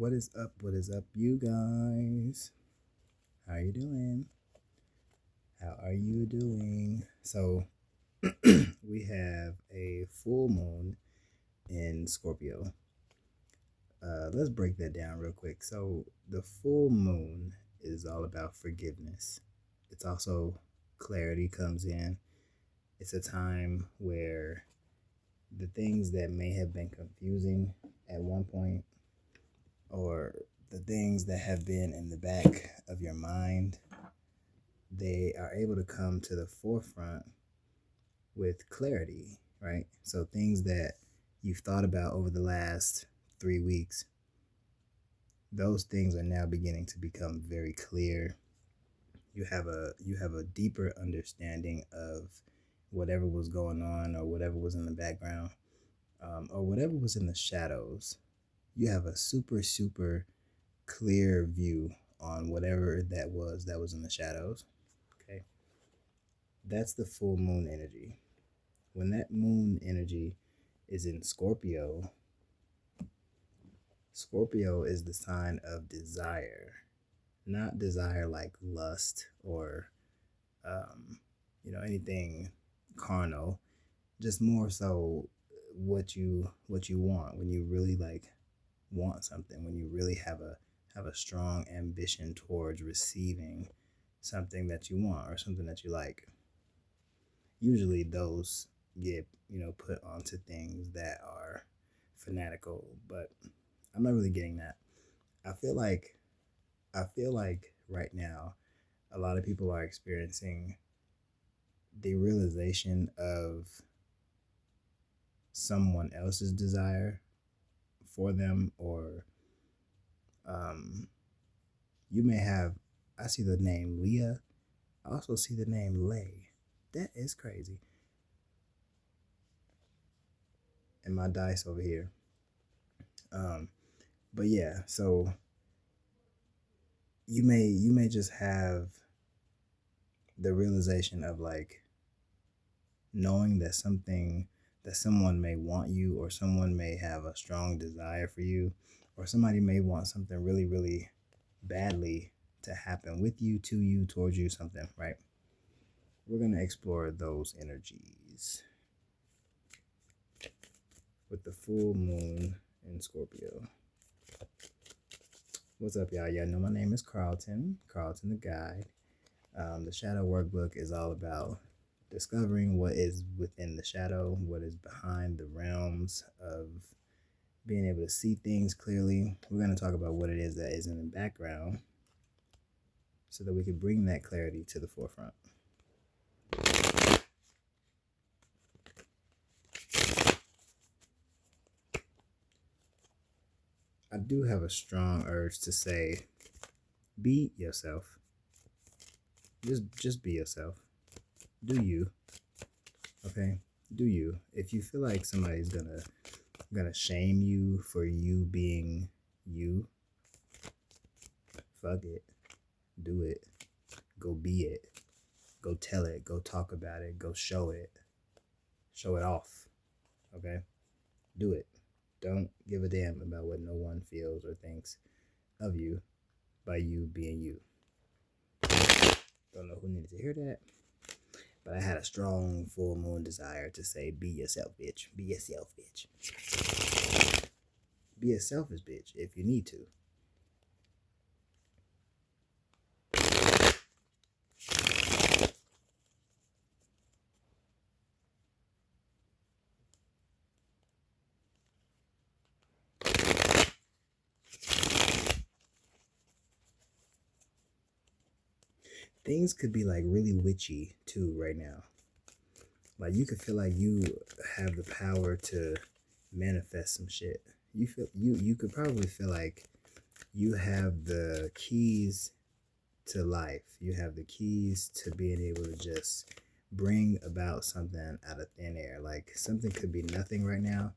What is up? What is up, you guys? How you doing? How are you doing? So, we have a full moon in Scorpio. Let's break that down real quick. So, the full moon is all about forgiveness. It's also clarity comes in. It's a time where the things that may have been confusing at one point, or the things that have been in the back of your mind, they are able to come to the forefront with clarity, right? So things that you've thought about over the last 3 weeks, those things are now beginning to become very clear. You have a deeper understanding of whatever was going on, or whatever was in the background, or whatever was in the shadows. You have a super clear view on whatever that was in the shadows. Okay, that's the full moon energy. When that moon energy is in Scorpio, Scorpio is the sign of desire. Not desire like lust or anything carnal, just more so what you want. When you really want something, when you really have a strong ambition towards receiving something that you want or something that you like. Usually those get put onto things that are fanatical, but I'm not really getting that. I feel like right now a lot of people are experiencing the realization of someone else's desire for them, or you may have. I see the name Leah. I also see the name Lay. That is crazy. And my dice over here. But yeah, so you may just have the realization of knowing that someone may want you, or someone may have a strong desire for you, or somebody may want something really badly to happen with you, to you, towards you, something, right? We're going to explore those energies with the full moon in Scorpio. What's up, y'all? Y'all know my name is Carlton the Guide. The Shadow Workbook is all about discovering what is within the shadow, what is behind the realms of being able to see things clearly. We're going to talk about what it is that is in the background so that we can bring that clarity to the forefront. I do have a strong urge to say, be yourself. Just be yourself. Do you. Okay? Do you. If you feel like somebody's gonna shame you for you being you, fuck it. Do it. Go be it. Go tell it. Go talk about it. Go show it. Show it off. Okay? Do it. Don't give a damn about what no one feels or thinks of you by you being you. Don't know who needed to hear that, but I had a strong full moon desire to say, be yourself, bitch. Be yourself, bitch. Be a selfish bitch if you need to. Things could be really witchy too right now. Like you could feel like you have the power to manifest some shit. You could probably feel like you have the keys to life. You have the keys to being able to just bring about something out of thin air. Like something could be nothing right now,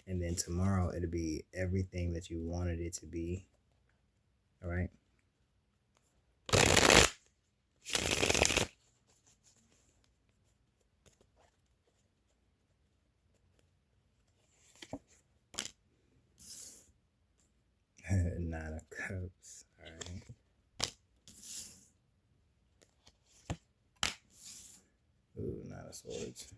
and then tomorrow it'll be everything that you wanted it to be. All right. Nah, of Swords.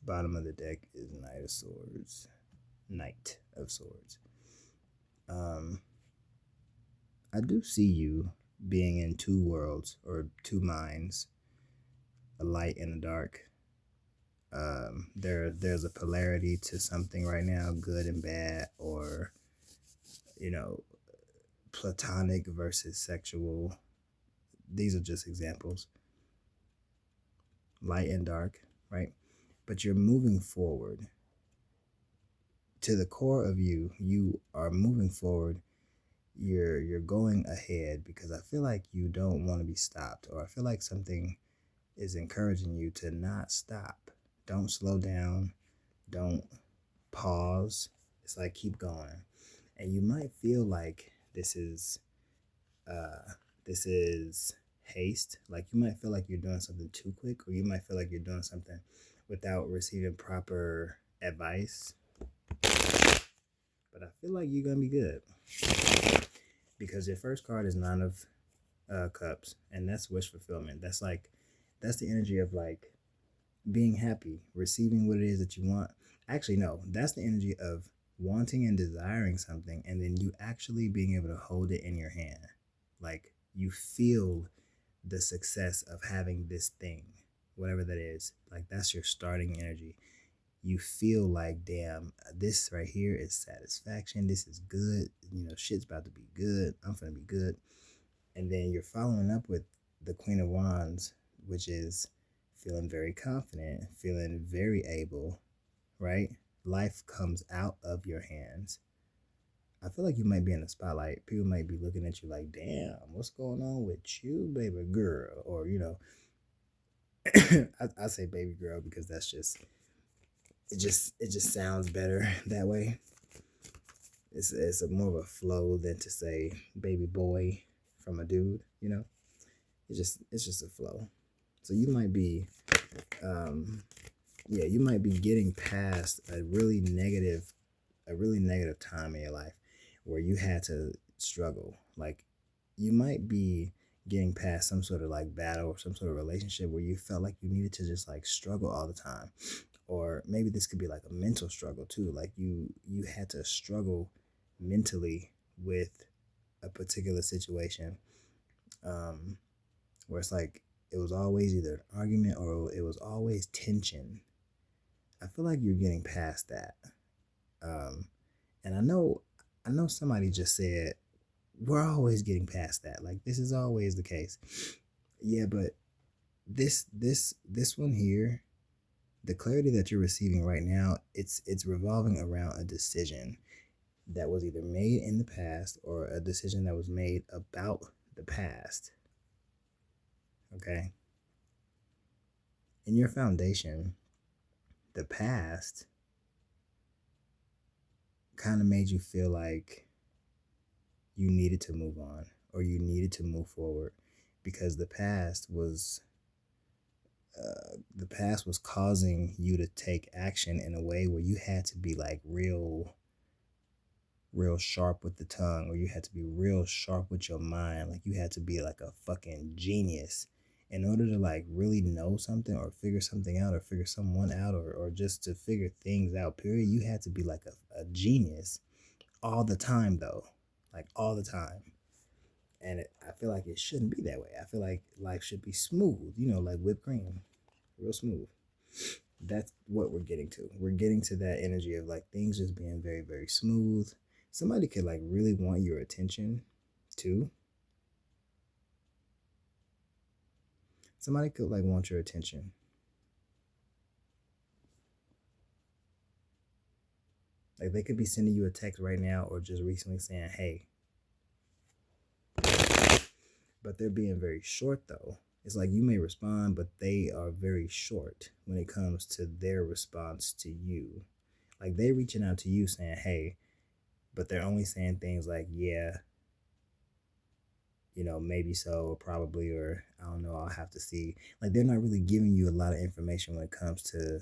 Bottom of the deck is Knight of Swords. Knight of Swords. I do see you being in two worlds or two minds, a light and a dark. There's a polarity to something right now, good and bad, or platonic versus sexual. These are just examples. Light and dark, right? But you're moving forward. To the core of you, you are moving forward. You're going ahead because I feel like you don't want to be stopped, or I feel like something is encouraging you to not stop. Don't slow down. Don't pause. It's like keep going. And you might feel like this is haste. Like you might feel like you're doing something too quick, or you might feel like you're doing something without receiving proper advice. But I feel like you're gonna be good because your first card is Nine of Cups, and that's wish fulfillment. That's the energy of like being happy, receiving what it is that you want. Actually, no, that's the energy of wanting and desiring something, and then you actually being able to hold it in your hand. Like you feel the success of having this thing, whatever that is. Like that's your starting energy. You feel like, damn, this right here is satisfaction. This is good. Shit's about to be good. I'm gonna be good. And then you're following up with the Queen of Wands, which is feeling very confident, feeling very able, right? Life comes out of your hands. I feel like you might be in the spotlight. People might be looking at you like, damn, what's going on with you, baby girl? Or, I say baby girl because that's just, it just sounds better that way. It's a more of a flow than to say baby boy from a dude, It's just a flow. So you might be, you might be getting past a really negative time in your life where you had to struggle. Like you might be getting past some sort of like battle or some sort of relationship where you felt like you needed to just like struggle all the time. Or maybe this could be like a mental struggle too. Like you had to struggle mentally with a particular situation, where it's like it was always either an argument or it was always tension. I feel like you're getting past that. And I know somebody just said, we're always getting past that. Like this is always the case. Yeah, but this one here, the clarity that you're receiving right now, it's revolving around a decision that was either made in the past or a decision that was made about the past. Okay? In your foundation, the past kind of made you feel like you needed to move on or you needed to move forward because the past was causing you to take action in a way where you had to be like real sharp with the tongue, or you had to be real sharp with your mind. Like you had to be like a fucking genius in order to like really know something or figure something out or figure someone out or just to figure things out, period. You had to be like a genius all the time though, like all the time. And I feel like it shouldn't be that way. I feel like life should be smooth, like whipped cream, real smooth. That's what we're getting to. We're getting to that energy of like things just being very, very smooth. Somebody could like really want your attention too. Somebody could like want your attention. Like they could be sending you a text right now or just recently saying, hey. But they're being very short though. It's like you may respond, but they are very short when it comes to their response to you. Like they reaching out to you saying, hey, but they're only saying things like, yeah, maybe so, or probably, or I don't know, I'll have to see. Like, they're not really giving you a lot of information when it comes to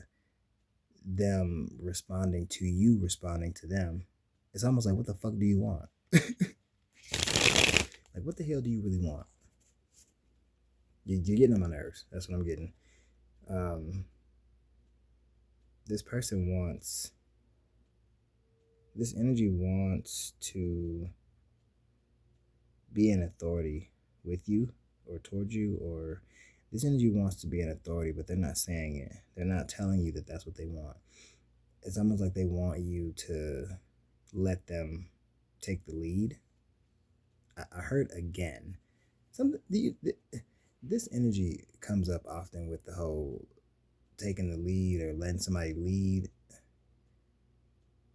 them responding to you, responding to them. It's almost like, what the fuck do you want? Like, what the hell do you really want? You're getting on my nerves. That's what I'm getting. Um, this person wants, this energy wants to be an authority with you or towards you, or this energy wants to be an authority, but they're not saying it. They're not telling you that that's what they want. It's almost like they want you to let them take the lead. I heard again. Something this energy comes up often with the whole taking the lead or letting somebody lead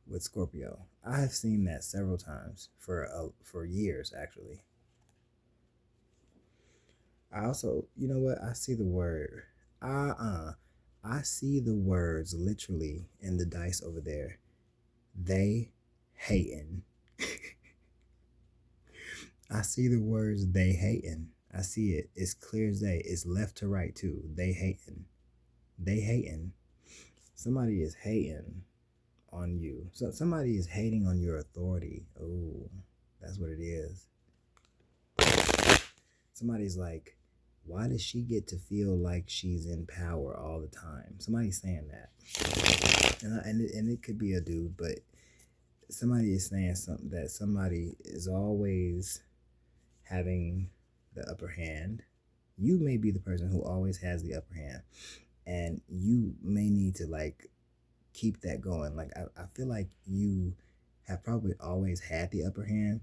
with Scorpio. I have seen that several times for years actually. I also, you know what? I see the word. I see the words literally in the dice over there. They hating. I see the words they hating. I see it. It's clear as day. It's left to right too. They hating. They hating. Somebody is hating on you. So somebody is hating on your authority. Oh, that's what it is. Somebody's like, why does she get to feel like she's in power all the time? Somebody's saying that. And it could be a dude, but somebody is saying something that somebody is always having the upper hand. You may be the person who always has the upper hand, and you may need to like keep that going. Like I feel like you have probably always had the upper hand,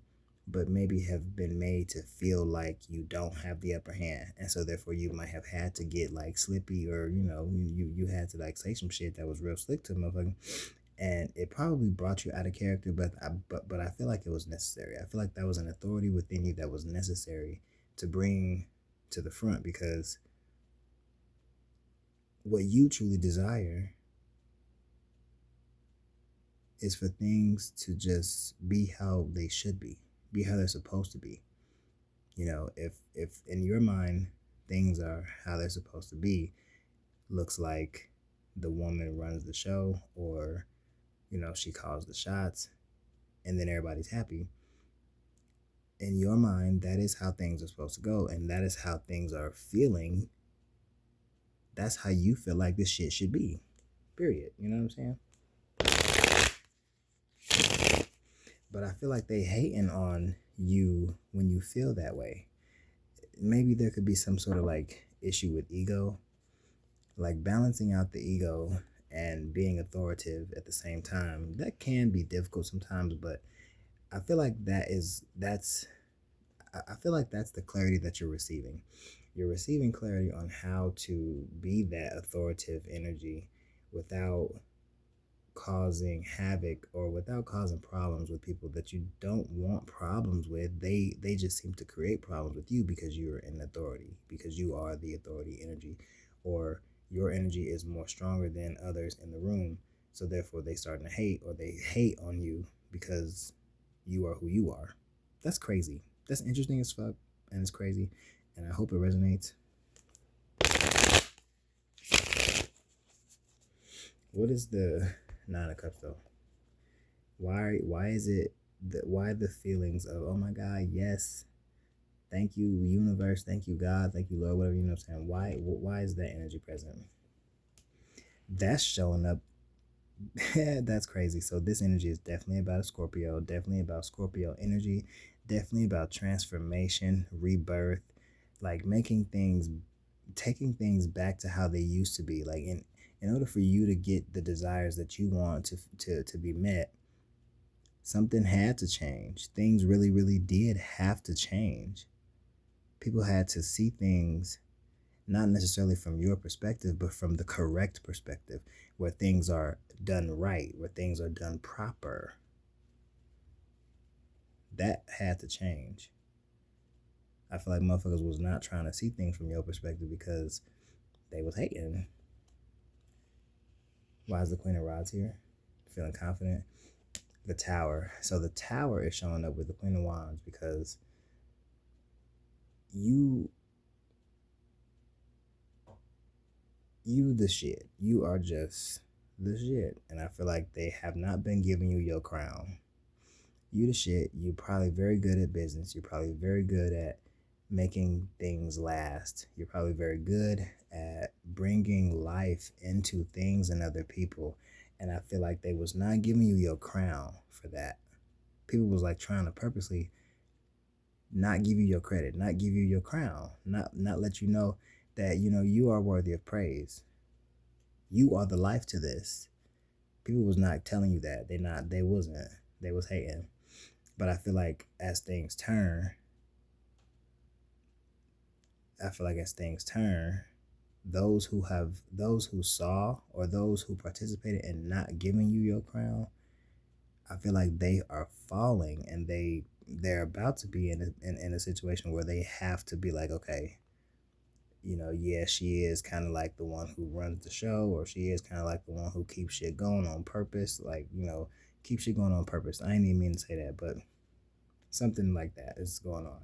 but maybe have been made to feel like you don't have the upper hand, and so therefore you might have had to get like slippy, or you had to like say some shit that was real slick to the motherfucker, and it probably brought you out of character. But I feel like it was necessary. I feel like that was an authority within you that was necessary to bring to the front, because what you truly desire is for things to just be how they should be how they're supposed to be. If in your mind things are how they're supposed to be, looks like the woman runs the show, or she calls the shots, and then everybody's happy. In your mind, that is how things are supposed to go, and that is how things are feeling. That's how you feel like this shit should be. Period. You know what I'm saying? But I feel like they hating on you when you feel that way. Maybe there could be some sort of like issue with ego, like balancing out the ego and being authoritative at the same time. That can be difficult sometimes, but I feel like I feel like that's the clarity that you're receiving. You're receiving clarity on how to be that authoritative energy without causing havoc or without causing problems with people that you don't want problems with. They just seem to create problems with you because you're in authority, because you are the authority energy, or your energy is more stronger than others in the room, so therefore they starting to hate, or they hate on you because you are who you are. That's crazy. That's interesting as fuck, and it's crazy, and I hope it resonates. What is the Nine of Cups though? Why is it why the feelings of, oh my God, yes, thank you universe, thank you God, thank you Lord, whatever, you know what I'm saying? Why is that energy present? That's showing up. That's crazy. So this energy is definitely about a Scorpio, definitely about Scorpio energy, definitely about transformation, rebirth, like taking things back to how they used to be. Like in order for you to get the desires that you want to be met, something had to change. Things really, really did have to change. People had to see things not necessarily from your perspective, but from the correct perspective, where things are done right, where things are done proper. That had to change. I feel like motherfuckers was not trying to see things from your perspective because they was hating. Why is the Queen of Rods here? Feeling confident. The Tower. So the Tower is showing up with the Queen of Wands because you you the shit. You are just the shit. And I feel like they have not been giving you your crown. You the shit. You're probably very good at business. You're probably very good at making things last. You're probably very good at bringing life into things and other people. And I feel like they was not giving you your crown for that. People was like trying to purposely not give you your credit, not give you your crown, not let you know that you are worthy of praise. You are the life to this. People was not telling you that. They wasn't. They was hating. But I feel like as things turn, those who saw or those who participated in not giving you your crown, I feel like they are falling, and they're about to be in a situation where they have to be like, okay, yeah, she is kind of like the one who runs the show, or she is kind of like the one who keeps shit going on purpose, like, keep shit going on purpose. I ain't even mean to say that, but something like that is going on.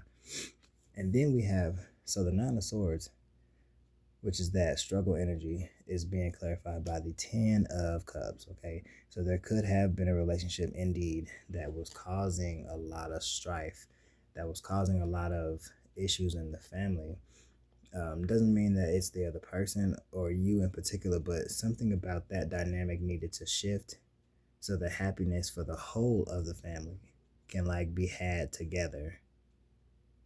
And then we have, so the Nine of Swords, which is that struggle energy, is being clarified by the Ten of Cups. Okay, so there could have been a relationship indeed that was causing a lot of strife, that was causing a lot of issues in the family. Doesn't mean that it's the other person or you in particular, but something about that dynamic needed to shift so the happiness for the whole of the family can like be had together.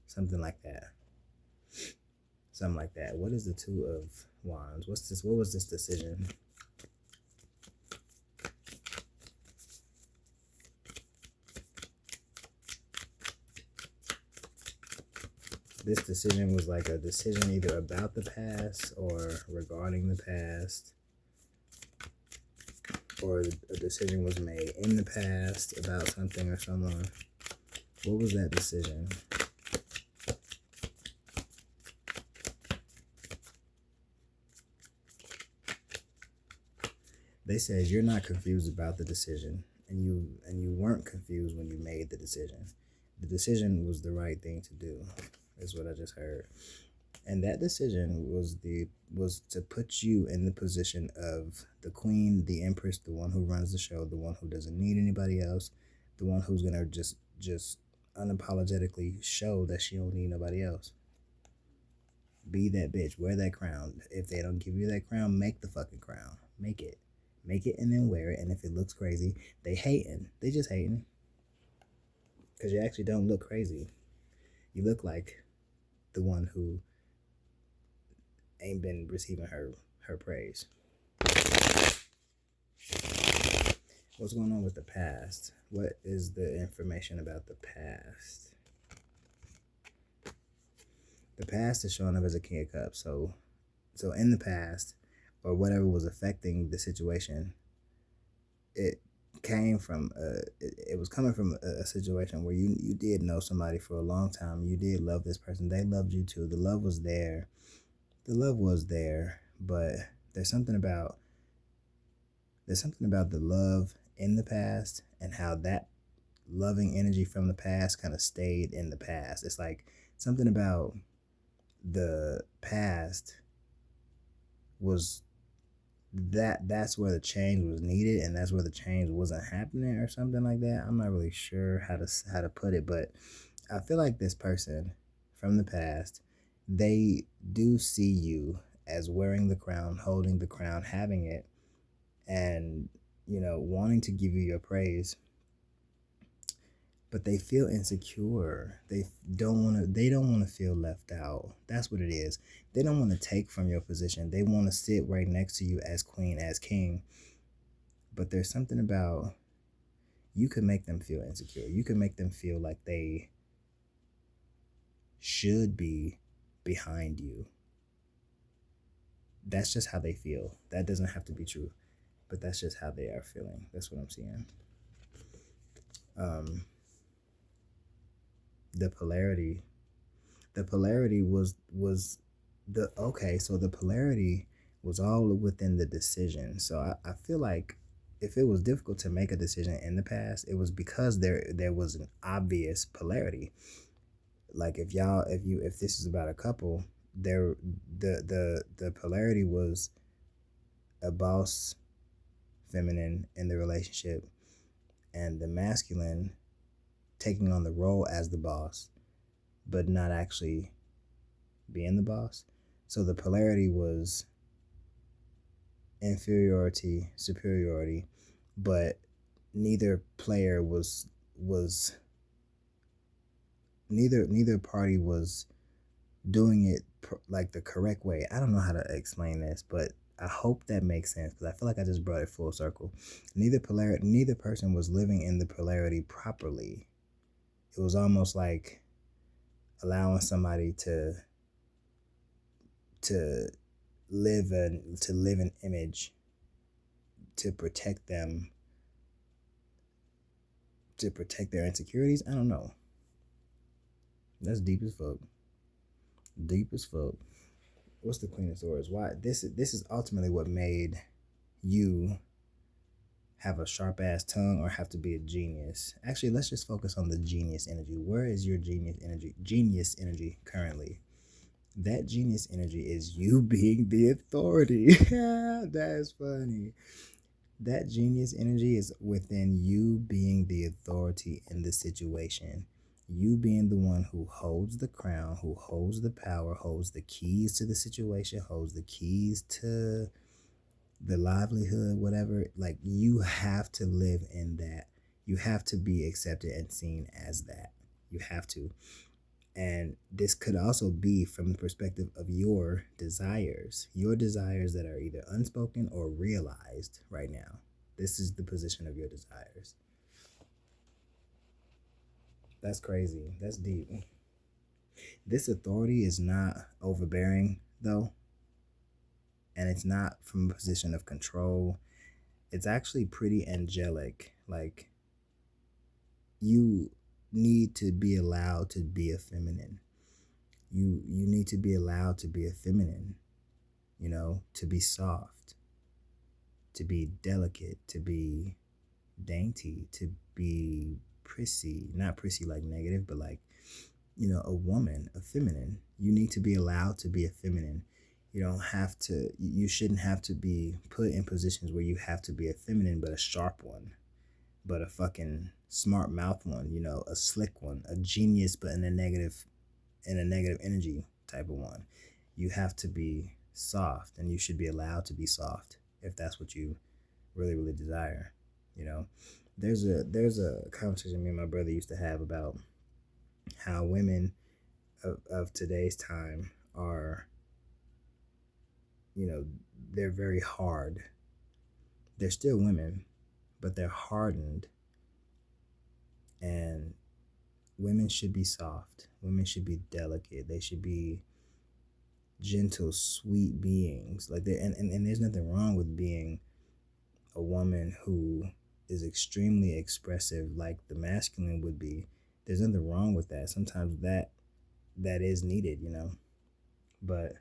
Something like that. Something like that. What is the Two of Wands? What was this decision? This decision was like a decision either about the past or regarding the past, or a decision was made in the past about something or someone. What was that decision? They said you're not confused about the decision, and you weren't confused when you made the decision. The decision was the right thing to do, is what I just heard. And that decision was to put you in the position of the queen, the empress, the one who runs the show, the one who doesn't need anybody else, the one who's gonna just unapologetically show that she don't need nobody else. Be that bitch. Wear that crown. If they don't give you that crown, make the fucking crown. Make it. Make it and then wear it. And if it looks crazy, they hating. They just hating. Because you actually don't look crazy. You look like the one who ain't been receiving her praise. What's going on with the past? What is the information about the past? The past is showing up as a King of Cups. So in the past, or whatever was affecting the situation, it came from it was coming from a situation where you did know somebody for a long time. You did love this person. They loved you too. The love was there. But there's something about the love in the past and how that loving energy from the past kind of stayed in the past. It's like something about the past was that's where the change was needed, and that's where the change wasn't happening, or something like that. I'm not really sure how to put it, but I feel like this person from the past, they do see you as wearing the crown, holding the crown, having it, and wanting to give you your praise, but they feel insecure. They don't want to feel left out. That's what it is. They don't want to take from your position. They want to sit right next to you as queen, as king. But there's something about, you can make them feel insecure. You can make them feel like they should be behind you. That's just how they feel. That doesn't have to be true, but that's just how they are feeling. That's what I'm seeing. The polarity was the polarity was all within the decision. So I feel like if it was difficult to make a decision in the past, it was because there was an obvious polarity. Like if this is about a couple, there the polarity was a boss feminine in the relationship, and the masculine taking on the role as the boss, but not actually being the boss. So the polarity was inferiority, superiority, but neither player was neither party was doing it like the correct way. I don't know how to explain this, but I hope that makes sense because I feel like I just brought it full circle. Neither person was living in the polarity properly. It was almost like allowing somebody to live an image to protect them, to protect their insecurities. I don't know. That's deep as fuck. Deep as fuck. What's the Queen of Swords? Why this is ultimately what made you have a sharp ass tongue or have to be a genius. Actually, let's just focus on the genius energy. Where is your genius energy? Genius energy currently. That genius energy is you being the authority. That is funny. That genius energy is within you being the authority in the situation. You being the one who holds the crown, who holds the power, holds the keys to the situation, holds the keys to the livelihood, whatever. Like, you have to live in that. You have to be accepted and seen as that. You have to. And this could also be from the perspective of your desires that are either unspoken or realized right now. This is the position of your desires. That's crazy. That's deep. This authority is not overbearing, though. And it's not from a position of control. It's actually pretty angelic. Like, you need to be allowed to be a feminine. You need to be allowed to be a feminine, to be soft, to be delicate, to be dainty, to be prissy. Not prissy like negative, but like, a woman, a feminine. You need to be allowed to be a feminine. You shouldn't have to be put in positions where you have to be a feminine, but a sharp one, but a fucking smart mouth one, a slick one, a genius, but in a negative energy type of one. You have to be soft, and you should be allowed to be soft if that's what you really, really desire. There's a conversation me and my brother used to have about how women of today's time are, they're very hard. They're still women, but they're hardened. And women should be soft. Women should be delicate. They should be gentle, sweet beings. Like, and there's nothing wrong with being a woman who is extremely expressive, like the masculine would be. There's nothing wrong with that. Sometimes that is needed, But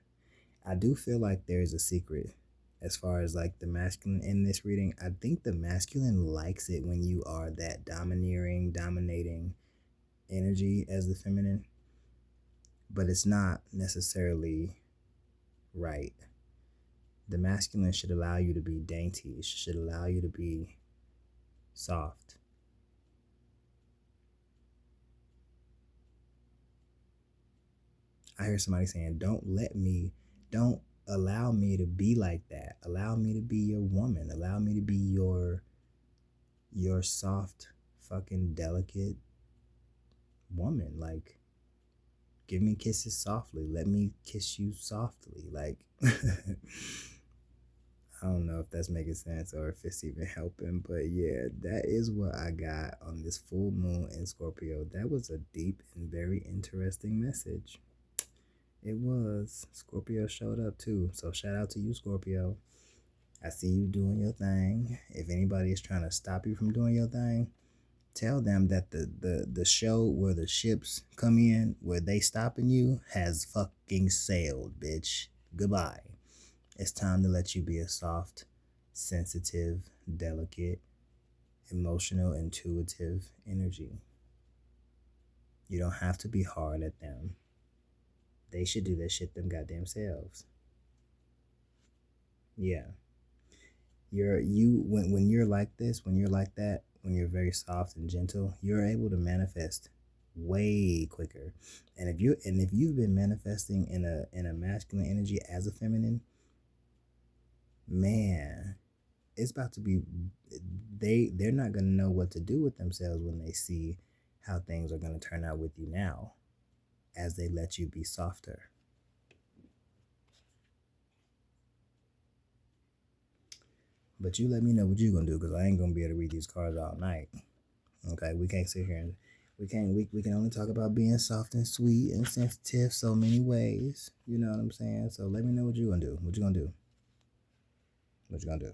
I do feel like there is a secret as far as like the masculine in this reading. I think the masculine likes it when you are that dominating energy as the feminine, but it's not necessarily right. The masculine should allow you to be dainty. It should allow you to be soft. I hear somebody saying, don't allow me to be like that. Allow me to be your woman. Allow me to be your soft, fucking delicate woman. Like, give me kisses softly. Let me kiss you softly. Like, I don't know if that's making sense or if it's even helping, but yeah, that is what I got on this full moon in Scorpio. That was a deep and very interesting message. It was. Scorpio showed up too, so shout out to you, Scorpio. I see you doing your thing. If anybody is trying to stop you from doing your thing, tell them that the show where the ships come in, where they stopping you, has fucking sailed, bitch. Goodbye. It's time to let you be a soft, sensitive, delicate, emotional, intuitive energy. You don't have to be hard at them. They should do that shit them goddamn selves. Yeah. When you're like this, when you're like that, when you're very soft and gentle, you're able to manifest way quicker. And if you've been manifesting in a masculine energy as a feminine, man, it's about to be they're not gonna know what to do with themselves when they see how things are gonna turn out with you now as they let you be softer. But you let me know what you're gonna do, because I ain't gonna be able to read these cards all night. Okay, we can't sit here and we can only talk about being soft and sweet and sensitive so many ways. You know what I'm saying? So let me know what you're gonna do. What you gonna do? What you gonna do?